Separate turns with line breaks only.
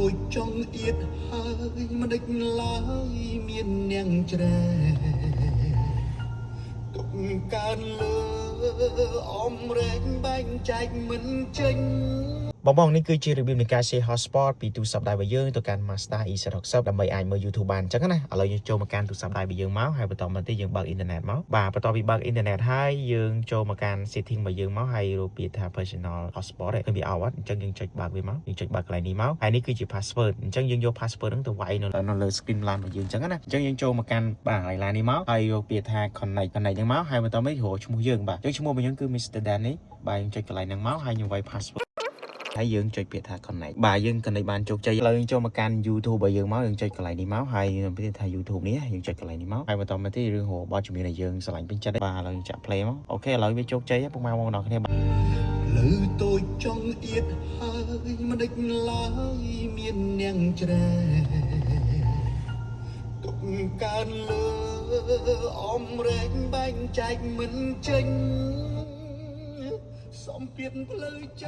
tôi trong yết hơi mà địch lái miền ngang tre cục can lơ om rèn bánh chạch mình chênh បងនេះគឺជារបៀបនៃការ share hotspot ពីទូរស័ព្ទដៃរបស់យើងទៅកាន់ Mazda E60 ដើម្បីអាចមើល YouTube បានអញ្ចឹងណាឥឡូវយើងចូលមកកាន់ទូរស័ព្ទដៃរបស់យើងមកហើយបន្តមកទៀតយើងបើកអ៊ីនធឺណិតមកបាទបន្ទាប់ពីបើកអ៊ីនធឺណិតហើយយើងចូលមកកាន់ setting របស់យើងមកហើយរកពាក្យថា personal hotspot ឃើញវាអត់អញ្ចឹងយើងចុចបើកវាមកយើងចុចបើកកន្លែងនេះមកហើយនេះគឺជា password អញ្ចឹងយើងយក password ហ្នឹងទៅវាយនៅលើ screen ឡានរបស់យើងអញ្ចឹងណាអញ្ចឹងយើងចូលមកកាន់បាទកន្លែងឡាននេះមកហើយយកពាក្យថា connect ហ្នឹងមកហើយបន្តមករកឈ្មោះយើងបាទអញ្ចឹងឈ្មោះរបស់យើងគឺ Mr. Danny បាទយើងចុចកន្លែងហ្នឹងមកហើយយើងវាយ password ហើយយើងចុចពាក្យថា connect បាទយើង connect បានជោគជ័យឥឡូវយើងចូលមកកាន់ YouTube របស់យើងមកយើងចុចកន្លែងនេះមកហើយពាក្យថា YouTube នេះយើងចុចកន្លែងនេះមកហើយបន្តមកទៀតរឿងរកបទចម្រៀងដែលយើងស្រឡាញ់ពេញចិត្តបាទឥឡូវយើងចាក់ play មកអូខេឥឡូវវាជោគជ័យហើយពុកម៉ែបងប្អូនគ្នាបាទលើទូចចង់អៀតហើយមិនដេចឡើយមាននាងច្រែទុកកើនលើអមរែងបែងចែកមិនចេញសំពៀនផ្លូវចិត្ត